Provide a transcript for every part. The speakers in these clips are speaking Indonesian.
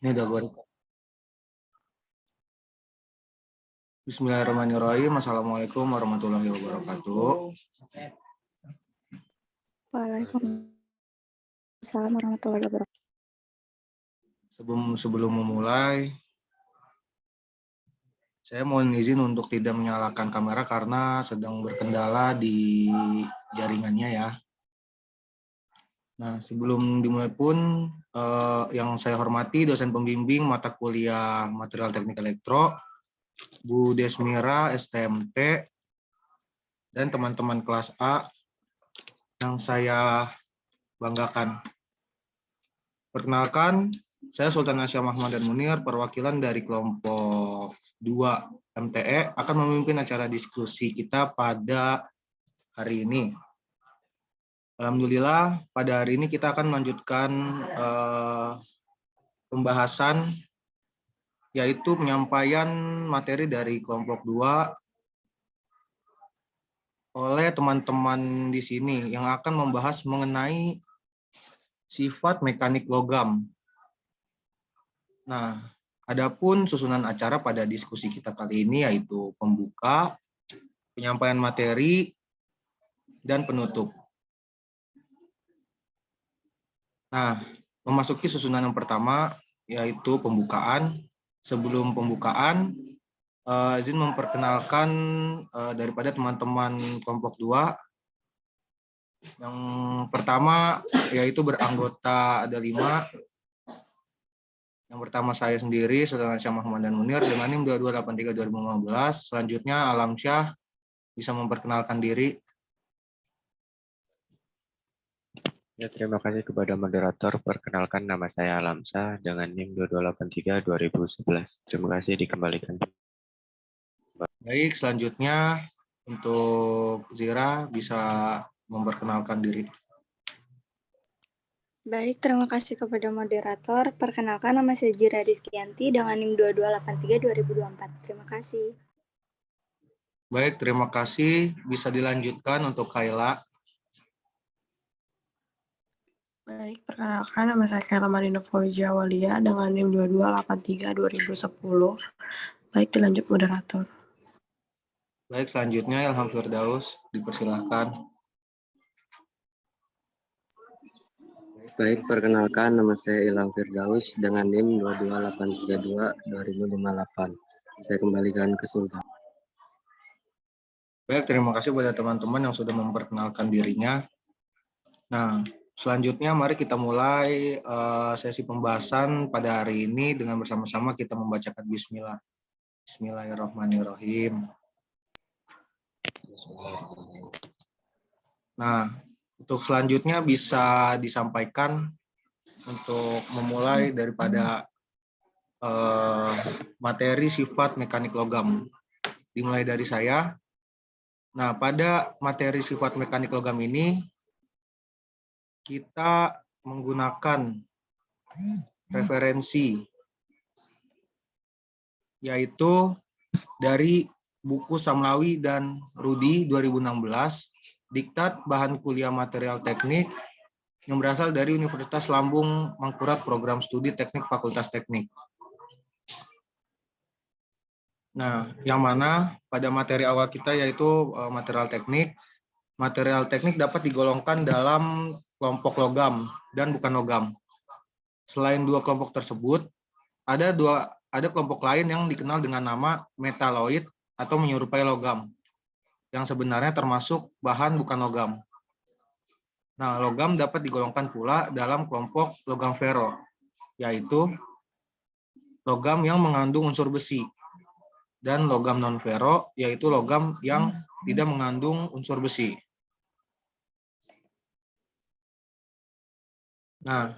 Ini udah gue record. Bismillahirrahmanirrahim. Assalamualaikum warahmatullahi wabarakatuh. Waalaikumsalam warahmatullahi wabarakatuh. Sebelum memulai, saya mohon izin untuk tidak menyalakan kamera karena sedang berkendala di jaringannya ya. Nah, sebelum dimulai pun, yang saya hormati dosen pembimbing mata kuliah Material Teknik Elektro, Bu Desmira, STMT, dan teman-teman kelas A yang saya banggakan. Perkenalkan, saya Sultan Asyam Ahmad dan Munir, perwakilan dari kelompok 2 MTE, akan memimpin acara diskusi kita pada hari ini. Alhamdulillah, pada hari ini kita akan melanjutkan pembahasan, yaitu penyampaian materi dari kelompok 2 oleh teman-teman di sini yang akan membahas mengenai sifat mekanik logam. Nah, adapun susunan acara pada diskusi kita kali ini yaitu pembuka, penyampaian materi, dan penutup. Nah, memasuki susunan yang pertama yaitu pembukaan. Sebelum pembukaan, izin memperkenalkan daripada teman-teman kelompok 2. Yang pertama yaitu beranggota ada 5. Yang pertama saya sendiri, Saudara Syah Muhammad dan Munir dengan NIM 2283-2015. Selanjutnya Alamsyah bisa memperkenalkan diri. Ya, terima kasih kepada moderator. Perkenalkan, nama saya Alamsyah dengan NIM 2283-2011. Terima kasih, dikembalikan. Baik, selanjutnya untuk Zira bisa memperkenalkan diri. Baik, terima kasih kepada moderator. Perkenalkan, nama saya Zira Rizkyanti dengan NIM 2283-2024. Terima kasih. Baik, terima kasih. Bisa dilanjutkan untuk Kayla. Baik, perkenalkan nama saya Kayla Marina Fauziah Walia dengan NIM 2283-2010. Baik, dilanjut moderator. Baik, selanjutnya Ilham Firdaus, dipersilahkan. Baik, perkenalkan nama saya Ilham Firdaus dengan NIM 22832-2058. Saya kembalikan ke Sultan. Baik, terima kasih kepada teman-teman yang sudah memperkenalkan dirinya. Nah, selanjutnya mari kita mulai sesi pembahasan pada hari ini dengan bersama-sama kita membacakan Bismillah. Bismillahirrahmanirrahim. Nah, untuk selanjutnya bisa disampaikan untuk memulai daripada materi sifat mekanik logam. Dimulai dari saya. Nah, pada materi sifat mekanik logam ini kita menggunakan referensi yaitu dari buku Samlawi dan Rudi 2016, Diktat Bahan Kuliah Material Teknik yang berasal dari Universitas Lambung Mangkurat Program Studi Teknik Fakultas Teknik. Nah, yang mana pada materi awal kita yaitu material teknik. Material teknik dapat digolongkan dalam kelompok logam dan bukan logam. Selain dua kelompok tersebut, ada kelompok lain yang dikenal dengan nama metaloid atau menyerupai logam, yang sebenarnya termasuk bahan bukan logam. Nah, logam dapat digolongkan pula dalam kelompok logam fero, yaitu logam yang mengandung unsur besi, dan logam non-fero, yaitu logam yang tidak mengandung unsur besi. Nah,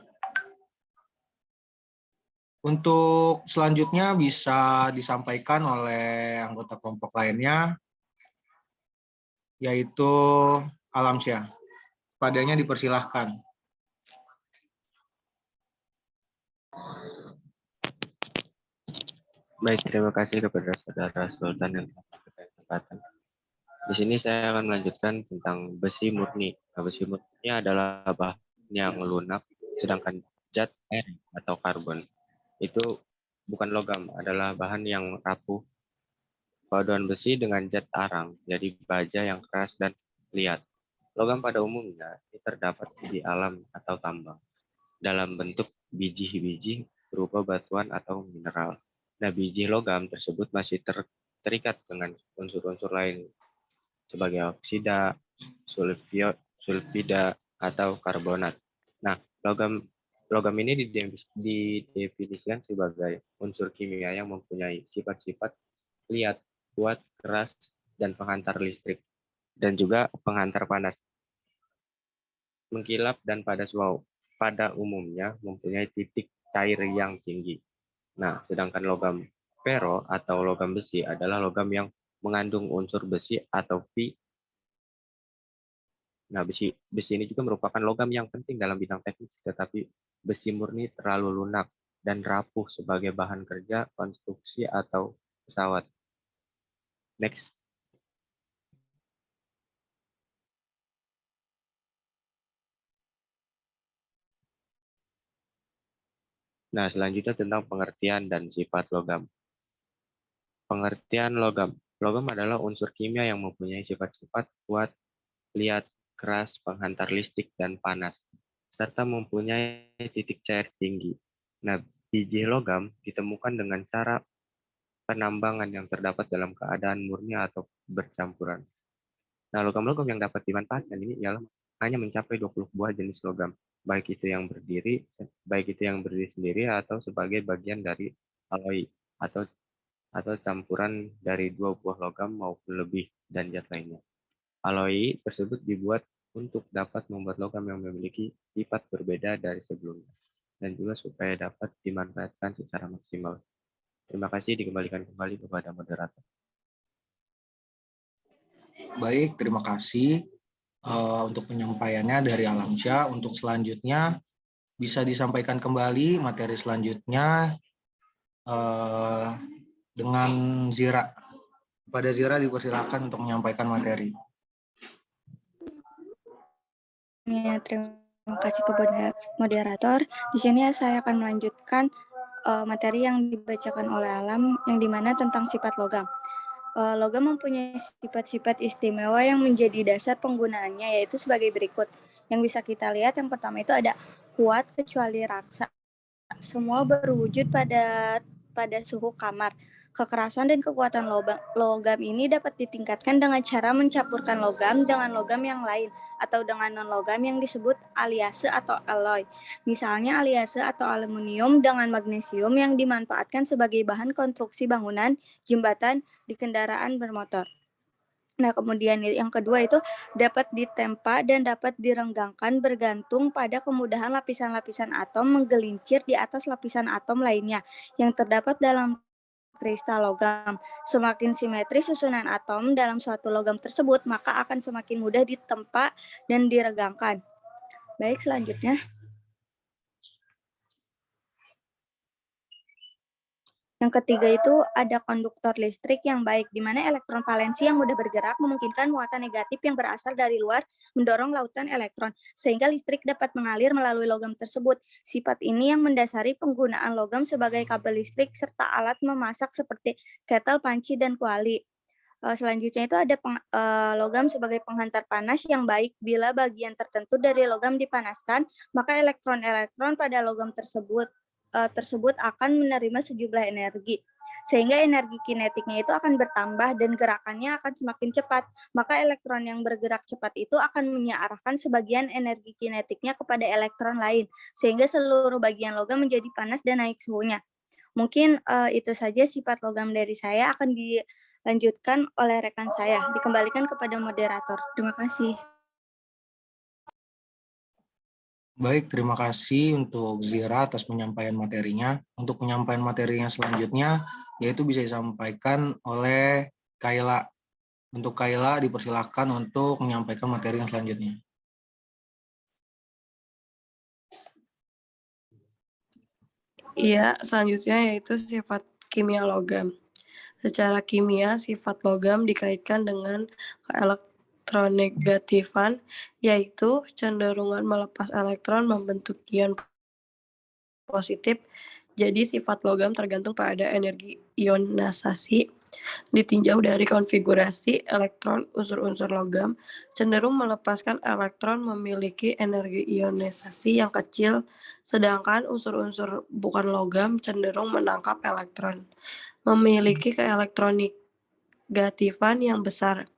untuk selanjutnya bisa disampaikan oleh anggota kelompok lainnya, yaitu Alamsyah. Padanya dipersilahkan. Baik, terima kasih kepada Saudara Sultan yang telah memberikan kesempatan. Di sini saya akan melanjutkan tentang besi murni. Nah, besi murni adalah bahan yang lunak, sedangkan zat air atau karbon. itu bukan logam, adalah bahan yang rapuh. Paduan besi dengan zat arang, jadi baja yang keras dan liat. Logam pada umumnya ini terdapat di alam atau tambang, dalam bentuk biji-biji berupa batuan atau mineral. Nah, biji logam tersebut masih terikat dengan unsur-unsur lain sebagai oksida, sulfida, atau karbonat. Nah, logam ini didefinisikan sebagai unsur kimia yang mempunyai sifat-sifat liat, kuat, keras, dan penghantar listrik, dan juga penghantar panas, mengkilap, dan padas. Pada umumnya mempunyai titik cair yang tinggi. Nah, sedangkan logam fero atau logam besi adalah logam yang mengandung unsur besi atau Fe. Nah, besi ini juga merupakan logam yang penting dalam bidang teknik, tetapi besi murni terlalu lunak dan rapuh sebagai bahan kerja konstruksi atau pesawat. Next. Nah, selanjutnya tentang pengertian dan sifat logam. Pengertian logam. Logam adalah unsur kimia yang mempunyai sifat-sifat kuat, liat, keras, penghantar listrik, dan panas, serta mempunyai titik cair tinggi. Nah, biji logam ditemukan dengan cara penambangan yang terdapat dalam keadaan murni atau bercampuran. Nah, logam-logam yang dapat dimanfaatkan ini ialah hanya mencapai 20 buah jenis logam, baik itu yang berdiri sendiri atau sebagai bagian dari aloi atau campuran dari 2 buah logam maupun lebih dan zat lainnya. Aloi tersebut dibuat untuk dapat membuat logam yang memiliki sifat berbeda dari sebelumnya dan juga supaya dapat dimanfaatkan secara maksimal. Terima kasih, dikembalikan kembali kepada moderator. Baik, terima kasih untuk penyampaiannya dari Alamsyah. Untuk selanjutnya bisa disampaikan kembali materi selanjutnya dengan Zira. Pada Zira dipersilakan untuk menyampaikan materi. Ya, terima kasih kepada moderator. Di sini saya akan melanjutkan materi yang dibacakan oleh Alam, yang dimana tentang sifat logam. Logam mempunyai sifat-sifat istimewa yang menjadi dasar penggunaannya, yaitu sebagai berikut. Yang bisa kita lihat, yang pertama itu ada kuat kecuali raksa. Semua berwujud pada suhu kamar. Kekerasan dan kekuatan logam ini dapat ditingkatkan dengan cara mencampurkan logam dengan logam yang lain atau dengan non-logam yang disebut aliase atau alloy. Misalnya aliase atau aluminium dengan magnesium yang dimanfaatkan sebagai bahan konstruksi bangunan, jembatan, di kendaraan bermotor. Nah, kemudian yang kedua itu dapat ditempa dan dapat direnggangkan bergantung pada kemudahan lapisan-lapisan atom menggelincir di atas lapisan atom lainnya yang terdapat dalam kristal logam. Semakin simetris susunan atom dalam suatu logam tersebut, maka akan semakin mudah ditempa dan diregangkan. Baik, selanjutnya. Yang ketiga itu ada konduktor listrik yang baik, di mana elektron valensi yang mudah bergerak memungkinkan muatan negatif yang berasal dari luar mendorong lautan elektron, sehingga listrik dapat mengalir melalui logam tersebut. Sifat ini yang mendasari penggunaan logam sebagai kabel listrik serta alat memasak seperti kettle, panci, dan kuali. Selanjutnya itu ada logam sebagai penghantar panas yang baik. Bila bagian tertentu dari logam dipanaskan, maka elektron-elektron pada logam tersebut akan menerima sejumlah energi, sehingga energi kinetiknya itu akan bertambah dan gerakannya akan semakin cepat. Maka elektron yang bergerak cepat itu akan mengarahkan sebagian energi kinetiknya kepada elektron lain, sehingga seluruh bagian logam menjadi panas dan naik suhunya. Mungkin itu saja sifat logam dari saya, akan dilanjutkan oleh rekan saya. Dikembalikan kepada moderator. Terima kasih. Baik, terima kasih untuk Zira atas penyampaian materinya. Untuk penyampaian materinya selanjutnya, yaitu bisa disampaikan oleh Kayla. Untuk Kayla, dipersilahkan untuk menyampaikan materi yang selanjutnya. Iya, selanjutnya yaitu sifat kimia logam. Secara kimia, sifat logam dikaitkan dengan elektronegatifan, yaitu cenderungan melepas elektron membentuk ion positif Jadi sifat logam tergantung pada energi ionisasi ditinjau dari konfigurasi elektron. Unsur-unsur logam cenderung melepaskan elektron, memiliki energi ionisasi yang kecil, sedangkan unsur-unsur bukan logam cenderung menangkap elektron, memiliki keelektronegativan yang besar.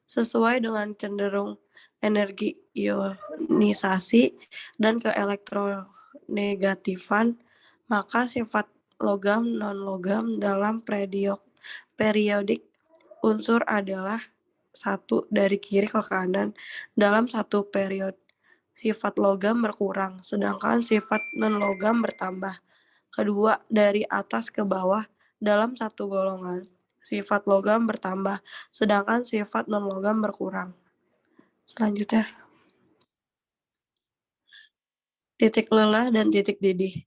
Sesuai dengan cenderung energi ionisasi dan keelektronegativan, maka sifat logam non-logam dalam periodik unsur adalah satu dari kiri ke kanan dalam satu periode. Sifat logam berkurang, sedangkan sifat non-logam bertambah. Kedua, dari atas ke bawah dalam satu golongan. Sifat logam bertambah, sedangkan sifat non-logam berkurang. Selanjutnya, titik leleh dan titik didih.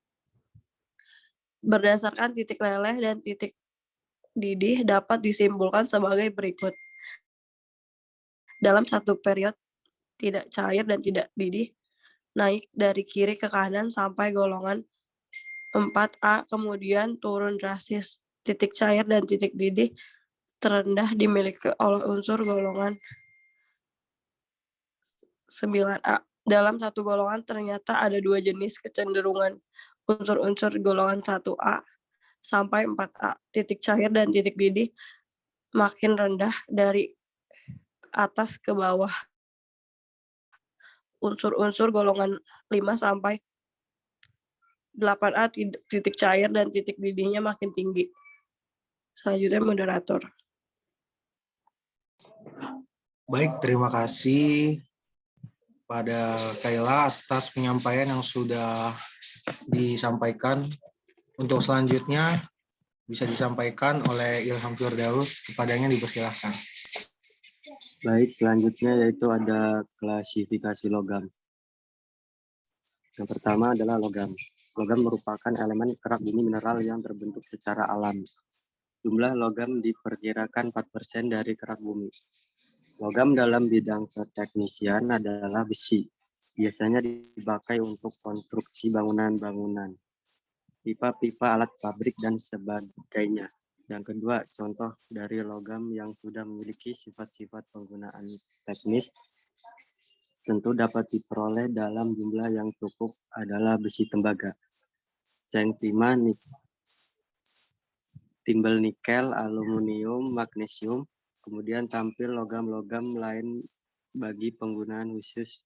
Berdasarkan titik leleh dan titik didih dapat disimpulkan sebagai berikut. Dalam satu periode tidak cair dan tidak didih, naik dari kiri ke kanan sampai golongan 4A, kemudian turun drastis. Titik cair dan titik didih terendah dimiliki oleh unsur golongan 9A. Dalam satu golongan ternyata ada dua jenis kecenderungan. Unsur-unsur golongan 1A sampai 4A. Titik cair dan titik didih makin rendah dari atas ke bawah. Unsur-unsur golongan 5 sampai 8A titik cair dan titik didihnya makin tinggi. Selanjutnya moderator. Baik, terima kasih pada Kayla atas penyampaian yang sudah disampaikan. Untuk selanjutnya bisa disampaikan oleh Ilham Firdaus, kepadanya dipersilahkan. Baik, selanjutnya yaitu ada klasifikasi logam. Yang pertama adalah logam. Logam merupakan elemen kerak bumi mineral yang terbentuk secara alami. Jumlah logam diperkirakan 4% dari kerak bumi. Logam dalam bidang keteknisian adalah besi. Biasanya dipakai untuk konstruksi bangunan-bangunan, pipa-pipa alat pabrik, dan sebagainya. Yang kedua, contoh dari logam yang sudah memiliki sifat-sifat penggunaan teknis tentu dapat diperoleh dalam jumlah yang cukup adalah besi tembaga, zinc timah, timbel nikel, aluminium, magnesium. Kemudian tampil logam-logam lain bagi penggunaan khusus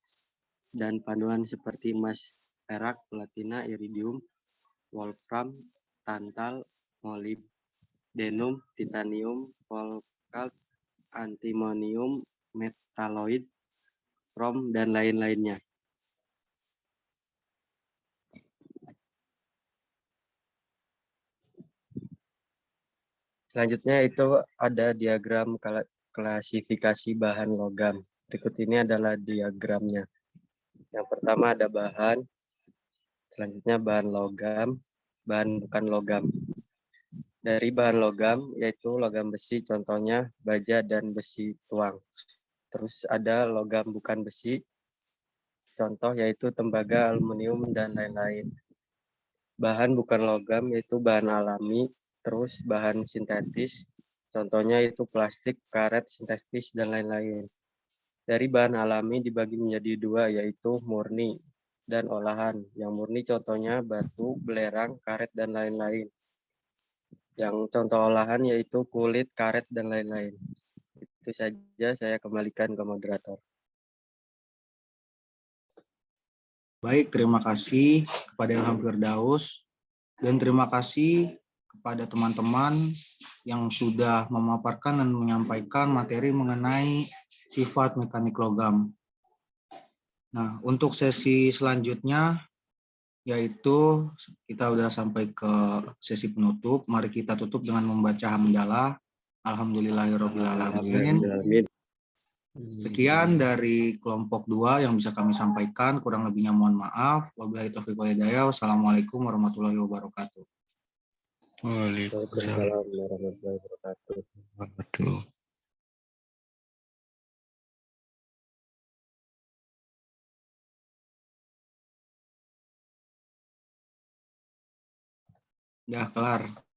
dan paduan seperti emas, perak, platina, iridium, wolfram, tantal, molybdenum, titanium, volcalt, antimonium, metaloid, krom, dan lain-lainnya. Selanjutnya itu ada diagram klasifikasi bahan logam. Berikut ini adalah diagramnya. Yang pertama ada bahan, selanjutnya bahan logam, bahan bukan logam. Dari bahan logam yaitu logam besi, contohnya baja dan besi tuang. Terus ada logam bukan besi, contoh yaitu tembaga, aluminium, dan lain-lain. Bahan bukan logam yaitu bahan alami, terus bahan sintetis, contohnya itu plastik, karet, sintetis, dan lain-lain. Dari bahan alami dibagi menjadi dua, yaitu murni dan olahan. Yang murni contohnya batu, belerang, karet, dan lain-lain. Yang contoh olahan yaitu kulit, karet, dan lain-lain. Itu saja, saya kembalikan ke moderator. Baik, terima kasih kepada Ilham Firdaus dan terima kasih kepada teman-teman yang sudah memaparkan dan menyampaikan materi mengenai sifat mekanik logam. Nah, untuk sesi selanjutnya yaitu kita sudah sampai ke sesi penutup. Mari kita tutup dengan membaca hamdalah. Alhamdulillahirrahmanirrahim. Sekian dari kelompok 2 yang bisa kami sampaikan. Kurang lebihnya mohon maaf. Wabillahi taufiq wal hidayah. Wassalamualaikum warahmatullahi wabarakatuh. Waalaikumsalam warahmatullahi wabarakatuh. warahmatullahi Udah kelar.